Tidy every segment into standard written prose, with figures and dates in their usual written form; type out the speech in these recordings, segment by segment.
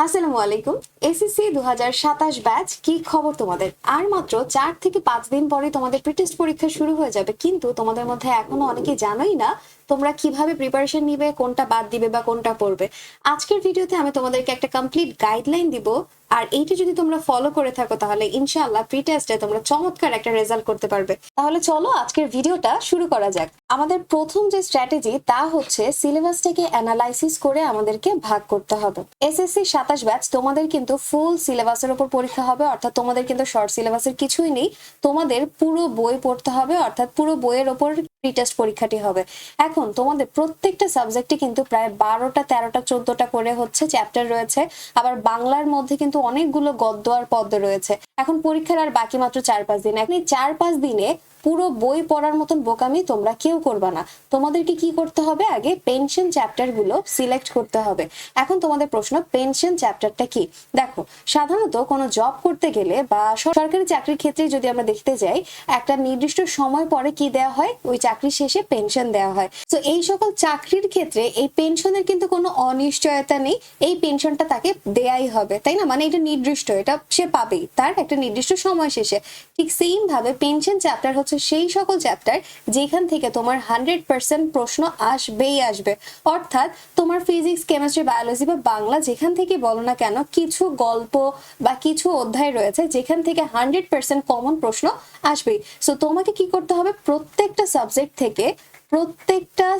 আসসালামু আলাইকুম। SSC 2027 batch, কি খবর তোমাদের? আর মাত্র 4 থেকে 5 দিন পরে তোমাদের প্রিটেস্ট পরীক্ষা শুরু হয়ে যাবে, কিন্তু তোমাদের মধ্যে এখনো অনেকে জানোই না তোমরা কিভাবে প্রিপারেশন নিবে, কোনটা বাদ দিবে বা কোনটা পড়বে। আজকের ভিডিওতে আমি তোমাদেরকে একটা কমপ্লিট গাইডলাইন দিব, আর এইটা যদি তোমরা ফলো করে থাকো তাহলে ইনশাআল্লাহ প্রিটেস্টে তোমরা চমৎকার একটা রেজাল্ট করতে পারবে। তাহলে চলো আজকের ভিডিওটা শুরু করা যাক। আমাদের প্রথম যে স্ট্র্যাটেজি তা হচ্ছে সিলেবাসটাকে অ্যানালাইসিস করে আমাদেরকে ভাগ করতে হবে। এসএসসি 27 ব্যাচ তোমাদের কিন্তু ফুল সিলেবাসের উপর পরীক্ষা হবে, অর্থাৎ তোমাদের কিন্তু শর্ট সিলেবাসের কিছুই নেই। তোমাদের পুরো বই পড়তে হবে, অর্থাৎ পুরো বইয়ের ওপর প্রিটেস্ট পরীক্ষাটি হবে। এখন তোমাদের প্রত্যেকটা সাবজেক্টে কিন্তু প্রায় 12টা 13টা 14টা করে হচ্ছে চ্যাপ্টার রয়েছে। আবার বাংলার মধ্যে কিন্তু অনেকগুলো গদ্য আর পদ্য রয়েছে। এখন পরীক্ষার আর বাকি মাত্র 4-5 দিন। এখন এই 4-5 দিনে পুরো বই পড়ার মতন বোকামি তোমরা কেউ করবা না। তোমাদেরকে কি করতে হবে, আগে পেনশন চ্যাপ্টার গুলো সিলেক্ট করতে হবে। এখন তোমাদের প্রশ্ন, পেনশন চ্যাপ্টারটা কি? দেখো, সাধারণত কোনো জব করতে গেলে বা সরকারি চাকরির ক্ষেত্রে যদি আমরা দেখতে যাই, একটা নির্দিষ্ট সময় পরে কি দেওয়া হয়, ওই চাকরির শেষে পেনশন দেওয়া হয়। তো এই সকল চাকরির ক্ষেত্রে এই পেনশনের কিন্তু কোনো অনিশ্চয়তা নেই, এই পেনশনটা তাকে দেয়াই হবে, তাই না? মানে এটা নির্দিষ্ট, এটা সে পাবেই তার একটা নির্দিষ্ট সময় শেষে। ঠিক সেম ভাবে পেনশন চ্যাপ্টার হচ্ছে সেই সকল চ্যাপ্টার যেখান থেকে তোমার 100% প্রশ্ন আসবেই আসবে। অর্থাৎ তোমার ফিজিক্স, কেমিস্ট্রি, বায়োলজি বা বাংলা যেখান থেকে বলো না কেন, কিছু গল্প বা কিছু অধ্যায় রয়েছে যেখান থেকে 100% কমন প্রশ্ন আসবেই। সো তোমাকে কি করতে হবে, প্রত্যেকটা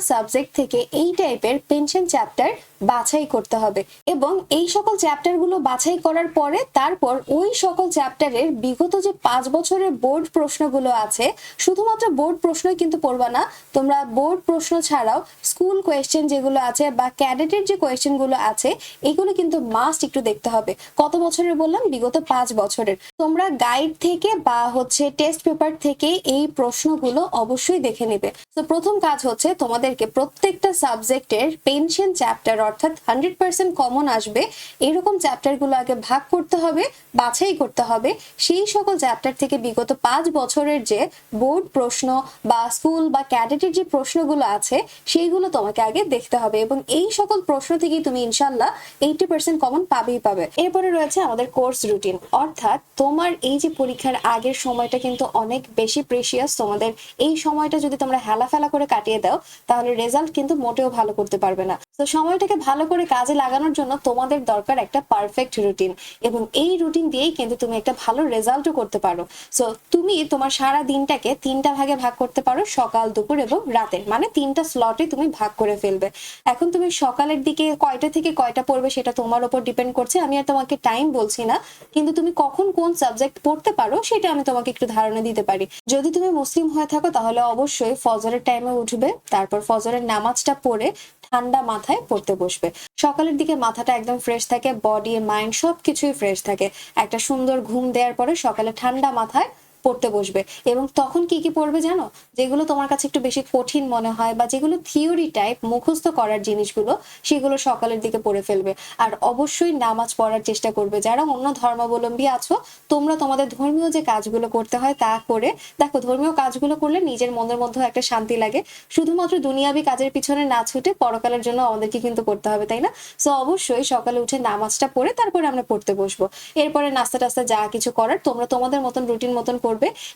সাবজেক্ট থেকে এই টাইপের পেনশন চ্যাপ্টার বাছাই করতে হবে, এবং এই সকল চ্যাপ্টার গুলো বাছাই করার পরে তারপর ওই সকল চ্যাপ্টারের বিগত যে 5 বছরের বোর্ড প্রশ্নগুলো আছে, শুধুমাত্র বোর্ড প্রশ্নই কিন্তু পড়বা না, তোমরা বোর্ড প্রশ্ন ছাড়াও স্কুল কোয়েশ্চেন যেগুলো আছে বা ক্যাডেটের যে কোয়েশ্চেন গুলো আছে, এগুলো কিন্তু মাস্ট একটু দেখতে হবে। কত বছরের বললাম? বিগত 5 বছরের। তোমরা গাইড থেকে বা হচ্ছে টেস্ট পেপার থেকে এই প্রশ্নগুলো অবশ্যই দেখে নেবে। তো প্রথম কাজ হচ্ছে তোমাদেরকে প্রত্যেকটা সাবজেক্টের পেনশন চ্যাপ্টার, অর্থাৎ 100% কমন আসবে এরকম চ্যাপ্টার গুলো আগে ভাগ করতে হবে, বাছাই করতে হবে। সেই সকল চ্যাপ্টার থেকে বিগত 5 বছরের যে বোর্ড প্রশ্ন বা স্কুল বা ক্যাডেটের যে প্রশ্নগুলো আছে সেইগুলো তোমাকে আগে দেখতে হবে, এবং এই সকল প্রশ্ন থেকেই তুমি ইনশাল্লাহ 80% কমন পাবেই পাবে। এরপরে রয়েছে আমাদের কোর্স রুটিন, অর্থাৎ তোমার এই যে পরীক্ষার আগের সময়টা কিন্তু অনেক বেশি প্রেশিয়াস। তোমাদের এই সময়টা যদি তোমরা হেলাফেলা করে কাটিয়ে দাও তাহলে রেজাল্ট কিন্তু মোটেও ভালো করতে পারবে না। তো সময়টাকে ভালো করে কাজে লাগানোর জন্য তোমাদের দরকার একটা পারফেক্ট রুটিন, এবং এই রুটিন দিয়েই কিন্তু তুমি একটা ভালো রেজাল্টও করতে পারো। সো তুমি তোমার সারা দিনটাকে 3টা ভাগে ভাগ করতে পারো, সকাল, দুপুর এবং রাতের, মানে 3টা স্লটে তুমি ভাগ করে ফেলবে। এখন তুমি সকালের দিকে কয়টা থেকে কয়টা পড়বে সেটা তোমার উপর ডিপেন্ড করছে, আমি আর তোমাকে টাইম বলছি না, কিন্তু তুমি কখন কোন সাবজেক্ট পড়তে পারো সেটা আমি তোমাকে একটু ধারণা দিতে পারি। যদি তুমি মুসলিম হয়ে থাকো তাহলে অবশ্যই ফজরের টাইমে উঠবে, তারপর ফজরের নামাজটা পড়ে ঠান্ডা মাথায় পড়তে বসবে। সকালের দিকে মাথাটা একদম ফ্রেশ থাকে, বডি মাইন্ড সবকিছুই ফ্রেশ থাকে। একটা সুন্দর ঘুম দেওয়ার পরে সকালে ঠান্ডা মাথায় পড়তে বসবে, এবং তখন কি কি পড়বে জানো? যেগুলো তোমার কাছে একটু বেশি কঠিন মনে হয় বা যেগুলো থিওরি টাইপ মুখস্থ করার জিনিসগুলো, সেগুলো সকালের দিকে পড়ে ফেলবে। আর অবশ্যই নামাজ পড়ার চেষ্টা করবে। যারা অন্য ধর্মাবলম্বী আছো, তোমরা তোমাদের ধর্মীয় যে কাজগুলো করতে হয় তা করে দেখো। ধর্মীয় কাজগুলো করলে নিজের মনের মধ্যেও একটা শান্তি লাগে। শুধুমাত্র দুনিয়াবি কাজের পিছনে না ছুটে পরকালের জন্য আমাদেরকে কিন্তু করতে হবে, তাই না? সো অবশ্যই সকালে উঠে নামাজটা পড়ে তারপরে আমরা পড়তে বসবো। এরপরে নাস্তা টাস্তা যা কিছু করার তোমরা তোমাদের মতন রুটিন মতন করবে,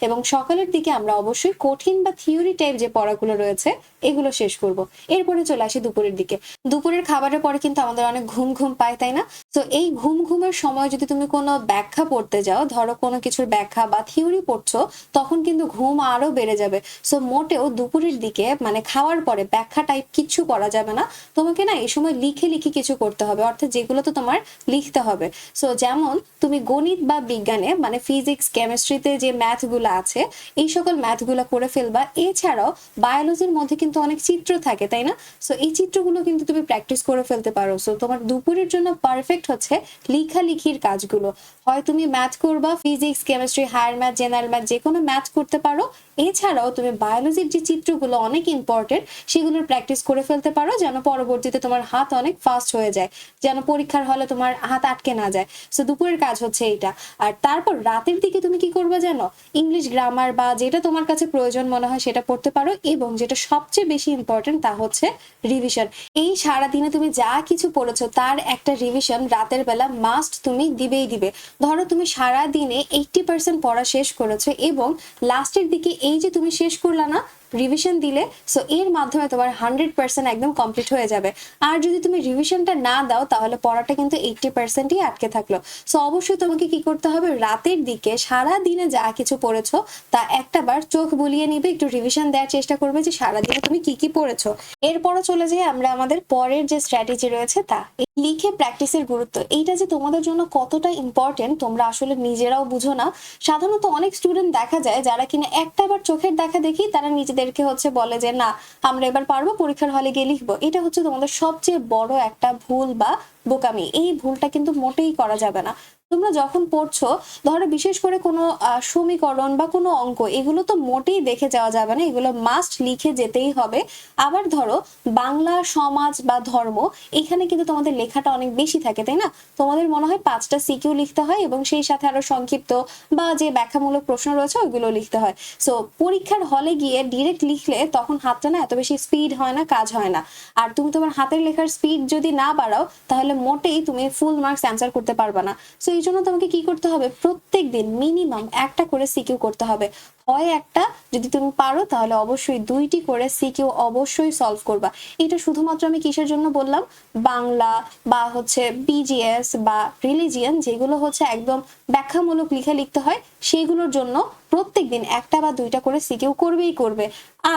এবং সকালের দিকে আমরা অবশ্যই কঠিন বা থিওরি টাইপ যে পড়াগুলো রয়েছে এগুলো শেষ করব। এরপরে চলে আসি দুপুরের দিকে। দুপুরের খাবারের পরে কিন্তু আমাদের অনেক ঘুম ঘুম পায়, তাই না? তো এই ঘুমের সময় যদি তুমি কোনো ব্যাখ্যা পড়তে যাও, ধরো কোনো কিছুর ব্যাখ্যা বা থিওরি পড়ছো, তখন কিন্তু ঘুম আরো বেড়ে যাবে। সো মোটেও দুপুরের দিকে মানে খাওয়ার পরে ব্যাখ্যা টাইপ কিচ্ছু করা যাবে না। তোমাকে না এই সময় লিখে লিখে কিছু করতে হবে, অর্থাৎ যেগুলো তো তোমার লিখতে হবে। সো যেমন তুমি গণিত বা বিজ্ঞানে মানে ফিজিক্স, কেমিস্ট্রিতে যে ম্যাথগুলো আছে এই সকল ম্যাথগুলো করে ফেলবা। এছাড়াও বায়োলজির মধ্যে কিন্তু অনেক চিত্র থাকে, তাই না? সো এই চিত্রগুলো কিন্তু তুমি প্র্যাকটিস করে ফেলতে পারো। সো তোমার দুপুরের জন্য পারফেক্ট হচ্ছে লেখালেখির কাজগুলো। হয় তুমি ম্যাথ করবা, physics, chemistry, higher math, general math, যে কোনো ম্যাথ করতে পারো। এছাড়াও তুমি বায়োলজির যে চিত্রগুলো অনেক ইম্পর্টেন্ট সেগুলোর প্র্যাকটিস করে ফেলতে পারো, যেন পরবর্তীতে তোমার হাত অনেক ফাস্ট হয়ে যায়, যেন পরীক্ষার হলে তোমার হাত আটকে না যায়। সো দুপুরের কাজ হচ্ছে এইটা। আর তারপর রাতের দিকে তুমি কি করবে জানো? ইংলিশ গ্রামার বা যেটা তোমার কাছে প্রয়োজন মনে হয় সেটা পড়তে পারো। এবং যেটা সবচেয়ে বেশি ইম্পর্টেন্ট তা হচ্ছে রিভিশন। এই সারাদিনে তুমি যা কিছু পড়েছো তার একটা রিভিশন রাতের বেলা মাস্ট তুমি দিবেই দিবে। ধরো তুমি সারা দিনে 80% পড়া শেষ করেছো এবং লাস্টের দিকে এই যে তুমি শেষ করলা না, রিভিশন দিলে, সো এর মাধ্যমে তোমার 100% একদম কমপ্লিট হয়ে যাবে। আর যদি তুমি রিভিশনটা না দাও তাহলে পড়াটা কিন্তু 80%ই আটকে থাকলো। সো অবশ্যই তোমাকে কি করতে হবে, রাতের দিকে সারা দিনে যা কিছু পড়েছো তা একটাবার চোখ বুলিয়ে নিবে, একটু রিভিশন দেওয়ার চেষ্টা করবে যে সারাদিনে তুমি কি কি পড়েছো। এরপরও চলে যাই আমরা আমাদের পরের যে স্ট্র্যাটেজি রয়েছে তা, লিখে প্র্যাকটিসের গুরুত্ব। এইটা যে তোমাদের জন্য কতটা ইম্পর্টেন্ট তোমরা আসলে নিজেরাও বুঝো না। সাধারণত অনেক স্টুডেন্ট দেখা যায় যারা কিনা একটাবার চোখের দেখা দেখি তারা নিজেদেরকে হচ্ছে বলে যে না আমরা এবার পারবো, পরীক্ষার হলে গিয়ে লিখবো। এটা হচ্ছে তোমাদের সবচেয়ে বড় একটা ভুল বা বোকামি। এই ভুলটা কিন্তু মোটেই করা যাবে না। তোমরা যখন পড়ছো, ধরো বিশেষ করে কোনো সমীকরণ বা কোনো অঙ্ক, এগুলো তো মোটেই দেখে যাওয়া যাবে না, এগুলো মাস্ট লিখে যেতেই হবে। আবার ধরো বাংলা, সমাজ বা ধর্ম, এখানে কিন্তু তোমাদের লেখাটা অনেক বেশি থাকে, তাই না? তোমাদের মনে হয় 5টা সিকিউ লিখতে হয় এবং সেই সাথে আরো সংক্ষিপ্ত বা যে ব্যাখ্যামূলক প্রশ্ন রয়েছে ওইগুলো লিখতে হয়। সো পরীক্ষার হলে গিয়ে ডিরেক্ট লিখলে তখন হাতটা না এত বেশি স্পিড হয় না, কাজ হয় না। আর তুমি তোমার হাতের লেখার স্পিড যদি না বাড়াও তাহলে মোটেই তুমি ফুল মার্কস অ্যান্সার করতে পারবে না। সো এই জন্য তোমাকে কি করতে হবে, প্রত্যেক দিন মিনিমাম একটা করে সিকিউ করতে হবে। হয় একটা, যদি তুমি পারো তাহলে অবশ্যই 2টি করে সিকিউ অবশ্যই সলভ করবা। এটা শুধুমাত্র আমি কিসের জন্য বললাম, বাংলা বা হচ্ছে বিজিএস বা রিলিজিয়ান, যেগুলো হচ্ছে একদম ব্যাখ্যামূলক লিখে লিখতে হয়, সেইগুলোর জন্য প্রত্যেকদিন একটা বা 2টা করে সিকিউ করবেই করবে।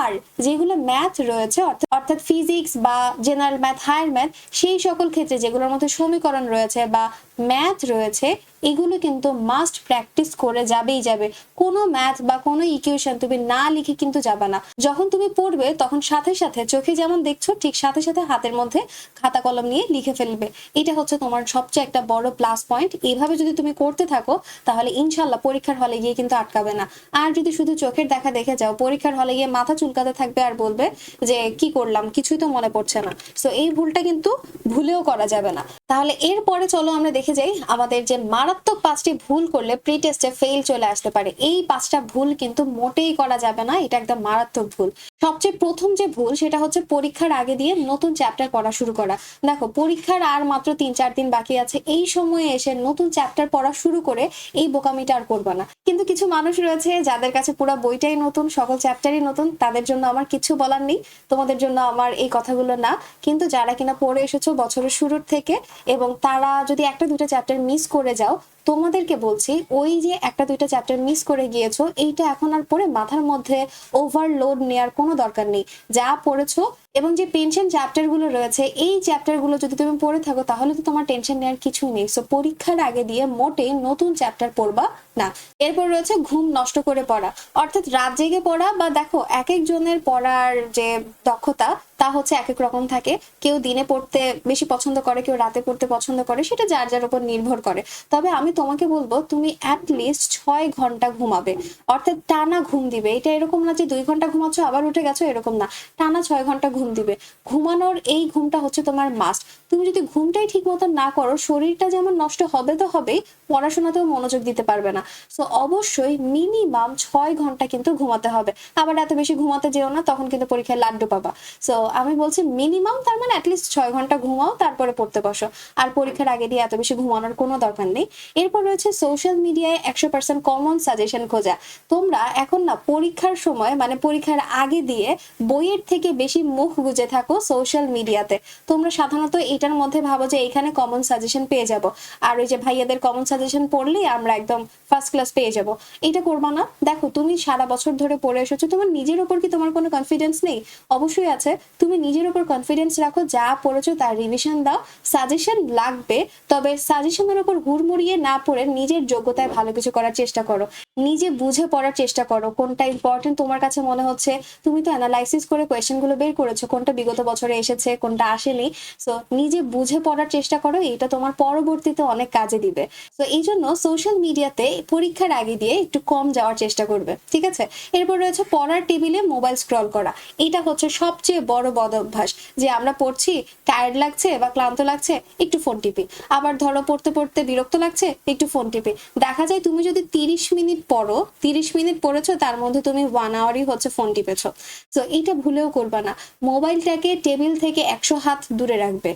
আর যেগুলো ম্যাথ রয়েছে অর্থাৎ ফিজিক্স বা জেনারেল ম্যাথ, হায়ার ম্যাথ, সেই সকল ক্ষেত্রে যেগুলোর মধ্যে সমীকরণ রয়েছে বা ম্যাথ রয়েছে, এগুলো কিন্তু মাস্ট প্র্যাকটিস করে যাবেই যাবে। কোনো ম্যাথ বা কোনো ইকুয়েশন তুমি না লিখে কিন্তু যাবে না। যখন তুমি পড়বে তখন সাথে সাথে চোখে যেমন দেখছো ঠিক সাথে সাথে হাতের মধ্যে খাতা কলম নিয়ে লিখে ফেলবে। এটা হচ্ছে তোমার সবচেয়ে একটা বড় প্লাস পয়েন্ট। এইভাবে যদি তুমি করতে থাকো তাহলে ইনশাল্লাহ পরীক্ষার হলে গিয়ে কিন্তু আটকাবে না। আর যদি শুধু চোখের দেখা দেখে যাও, পরীক্ষার হলে গিয়ে মাথা চুলকাতে থাকবে আর বলবে যে কি করলাম, কিছুই তো মনে পড়ছে না। সো এই ভুলটা কিন্তু ভুলেও করা যাবে না। তাহলে এরপরে চলো আমরা দেখে যাই আমাদের যে মারাত্মক 5টি ভুল করলে প্রি টেস্টে ফেল চলে আসতে পারে। এই 5টা ভুল কিন্তু মোটেই করা যাবে না, এটা একদম মারাত্মক ভুল। সবচেয়ে প্রথম যে ভুল সেটা হচ্ছে পরীক্ষার আগে দিয়ে নতুন চ্যাপ্টার পড়া শুরু করা। দেখো পরীক্ষার আর মাত্র 3-4 দিন বাকি আছে, এই সময়ে এসে নতুন চ্যাপ্টার পড়া শুরু করে এই বোকামিটা আর করবা না। কিন্তু কিছু মানুষ রয়েছে যাদের কাছে পুরো বইটাই নতুন, সকল চ্যাপ্টারই নতুন, তাদের জন্য আমার কিছু বলার নেই, তোমাদের জন্য আমার এই কথাগুলো না। কিন্তু যারা কিনা পড়ে এসেছো বছরের শুরুর থেকে এবং তারা যদি 1-2টা চ্যাপ্টার মিস করে যাও, তোমাদেরকে বলছি ওই যে 1-2টা চ্যাপ্টার মিস করে গিয়েছো, এইটা এখন আর পড়ে মাথার মধ্যে ওভারলোড নেওয়ার কোনো দরকার নেই। যা পড়েছো এবং যে পেনশন চ্যাপ্টার গুলো রয়েছে, এই চ্যাপ্টার গুলো যদি তুমি পড়ে থাকো তাহলে তো তোমার টেনশন নেওয়ার কিছুই নেই। সো পরীক্ষার আগে দিয়ে মোটেই নতুন চ্যাপ্টার পড়বা না। এরপর রয়েছে ঘুম নষ্ট করে পড়া, অর্থাৎ রাত জেগে পড়া। বা দেখো এক একজনের পড়ার যে দক্ষতা তা হচ্ছে এক এক রকম থাকে। কেউ দিনে পড়তে বেশি পছন্দ করে, কেউ রাতে পড়তে পছন্দ করে, সেটা যার যার উপর নির্ভর করে। তবে আমি তোমাকে বলবো তুমি অ্যাটলিস্ট 6 ঘন্টা ঘুমাবে, অর্থাৎ টানা ঘুম দিবে। এটা এরকম না যে 2 ঘন্টা ঘুমাচ্ছ আবার উঠে গেছো, এরকম না, টানা 6 ঘন্টা ঘুম দিবে। ঘুমানোর এই ঘুমটা হচ্ছে তোমার মাস্ট। তুমি যদি ঘুমটাই ঠিক মতো না করো, শরীরটা যেমন নষ্ট হবে তো হবেই, পড়াশোনাতেও মনোযোগ দিতে পারবে না। সো অবশ্যই মিনিমাম 6 ঘন্টা কিন্তু ঘুমাতে হবে। আবার এত বেশি ঘুমাতে যেও না, তখন কিন্তু পরীক্ষায় লাড্ডু পাবা। সো আমি বলছি মিনিমাম, তার মানে অ্যাটলিস্ট 6 ঘন্টা ঘুমাও, তারপরে পড়তে বসো। আর পরীক্ষার আগে দিয়ে এত বেশি ঘুমানোর কোনো দরকার নেই। এরপর রয়েছে সোশ্যাল মিডিয়ায় 100% কমন সাজেশন খোঁজা। তোমরা এখন না পরীক্ষার সময় মানে পরীক্ষার আগে দিয়ে বইয়ের থেকে বেশি মুখ গুজে থাকো সোশ্যাল মিডিয়াতে। তোমরা সাধারণত এটার মধ্যে ভাবো যে এখানে কমন সাজেশন পেয়ে যাব, আর ওই যে ভাইয়াদের কমন সাজেশন পড়লেই আমরা একদম ফার্স্ট ক্লাস পেয়ে যাব। এটা করবা না। দেখো তুমি সারা বছর ধরে পড়ে এসেছো, তোমার নিজের উপর কি তোমার কোনো কনফিডেন্স নেই? অবশ্যই আছে। তুমি নিজের উপর কনফিডেন্স রাখো, যা পড়েছো তার রিভিশন দাও। সাজেশন লাগবে, তবে সাজেশনের উপর হুড়মুড়িয়ে না পড়ে নিজের যোগ্যতায় ভালো কিছু করার চেষ্টা করো। নিজে বুঝে পড়ার চেষ্টা করো কোনটা ইম্পর্টেন্ট তোমার কাছে মনে হচ্ছে। তুমি তো অ্যানালাইসিস করে কোয়েশ্চেনগুলো বের করেছো, পড়েছো, কোনটা বিগত বছরে এসেছে, কোনটা আসেনি। সো নিজে বুঝে পড়ার চেষ্টা করো, এটা তোমার পরবর্তীতে অনেক কাজে দিবে। তো এই জন্য সোশ্যাল মিডিয়াতে পরীক্ষার আগে দিয়ে একটু কম যাওয়ার চেষ্টা করবে, ঠিক আছে? এরপর রয়েছে পড়ার টেবিলে মোবাইল স্ক্রল করা। এটা হচ্ছে সবচেয়ে বড় বদ অভ্যাস, যে আমরা পড়ছি, টায়ার্ড লাগছে বা ক্লান্ত লাগছে, একটু ফোন টিপি। আবার ধরো পড়তে পড়তে বিরক্ত লাগছে, একটু ফোন টিপি। দেখা যায় তুমি যদি 30 মিনিট পড়ো, 30 মিনিট পড়েছো, তার মধ্যে তুমি 1 আওয়ারই হচ্ছে ফোন টিপেছো। তো এটা ভুলেও করবা না। মোবাইলটাকে টেবিল থেকে 100 হাত দূরে রাখবে,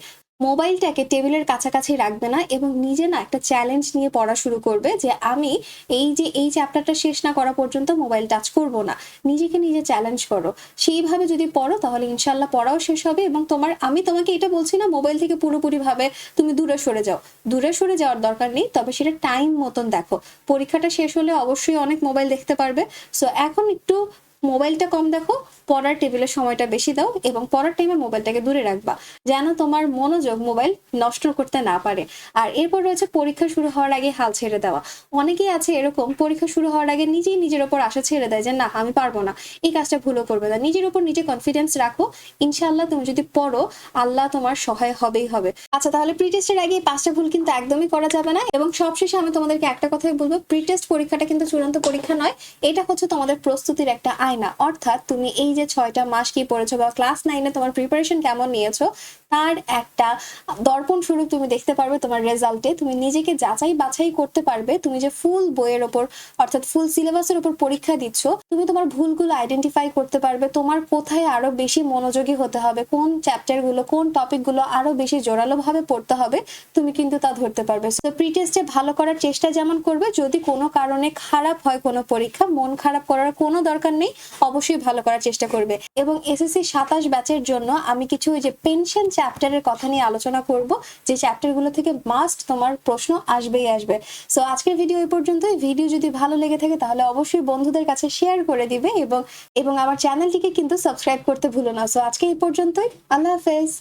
মোবাইলটাকে টেবিলের কাছাকাছি রাখবে না, এবং নিজে না একটা চ্যালেঞ্জ নিয়ে পড়া শুরু করবে যে আমি এই চ্যাপ্টারটা শেষ না করা পর্যন্ত মোবাইল টাচ করব না। নিজেকে নিজে চ্যালেঞ্জ করো, সেইভাবে যদি পড়ো তাহলে ইনশাল্লাহ পড়াও শেষ হবে। এবং আমি তোমাকে এটা বলছি না মোবাইল থেকে পুরোপুরি ভাবে তুমি দূরে সরে যাও, দূরে সরে যাওয়ার দরকার নেই, তবে সেটা টাইম মতন দেখো। পরীক্ষাটা শেষ হলে অবশ্যই অনেক মোবাইল দেখতে পারবে। সো এখন একটু মোবাইলটা কম দেখো, পড়ার টেবিলের সময়টা বেশি দাও, এবং পড়ার টাইমে মোবাইলটাকে দূরে রাখবা, যেন তোমার মনোযোগ মোবাইল নষ্ট করতে না পারে। আর এরপর রয়েছে পরীক্ষা শুরু হওয়ার আগে হাল ছেড়ে দেওয়া। অনেকেই আছে এরকম, পরীক্ষা শুরু হওয়ার আগে নিজেই নিজের ওপর আশা ছেড়ে দেয় যে না আমি পারবো না, এই কাজটা ভুলও করবে না। নিজের উপর নিজে কনফিডেন্স রাখো, ইনশাআল্লাহ তুমি যদি পড়ো আল্লাহ তোমার সহায় হবেই হবে। আচ্ছা, তাহলে প্রি টেস্টের আগে এই 5টা ভুল কিন্তু একদমই করা যাবে না। এবং সবশেষে আমি তোমাদেরকে একটা কথাই বলবো, প্রি টেস্ট পরীক্ষাটা কিন্তু চূড়ান্ত পরীক্ষা নয়, এটা হচ্ছে তোমাদের প্রস্তুতির একটা আয়না। অর্থাৎ তুমি এই যে 6টা মাস কি পড়েছো বা ক্লাস 9-এ তোমার প্রিপারেশন কেমন নিয়েছো, তার একটা দর্পণ স্বরূপ তুমি দেখতে পারবে তোমার রেজাল্টে। তুমি নিজেকে যাচাই বাছাই করতে পারবে, তুমি যে ফুল বইয়ের ওপর অর্থাৎ ফুল সিলেবাসের উপর পরীক্ষা দিচ্ছ, তুমি তোমার ভুলগুলো আইডেন্টিফাই করতে পারবে, তোমার কোথায় আরো বেশি মনোযোগী হতে হবে, কোন চ্যাপ্টারগুলো কোন টপিকগুলো আরো বেশি জোরালো ভাবে পড়তে হবে, তুমি কিন্তু তা ধরতে পারবে। তো প্রি টেস্টে ভালো করার চেষ্টা যেমন করবে, যদি কোনো কারণে খারাপ হয় কোনো পরীক্ষা, মন খারাপ করার কোনো দরকার নেই, অবশ্যই ভালো করার চেষ্টা করবে। এবং এসএসসি 27 ব্যাচের জন্য আমি কিছু ওই যে পেনশন চ্যাপ্টারের কথা নিয়ে আলোচনা করব, যে চ্যাপ্টারগুলো থেকে মাস্ট তোমার প্রশ্ন আসবেই আসবে। সো আজকের ভিডিও এই পর্যন্তই। ভিডিও যদি ভালো লেগে থাকে তাহলে অবশ্যই বন্ধুদের কাছে শেয়ার করে দিবে, এবং আমার চ্যানেলটিকে কিন্তু সাবস্ক্রাইব করতে ভুলো না। সো আজকে এই পর্যন্তই, আল্লাহ হাফেজ।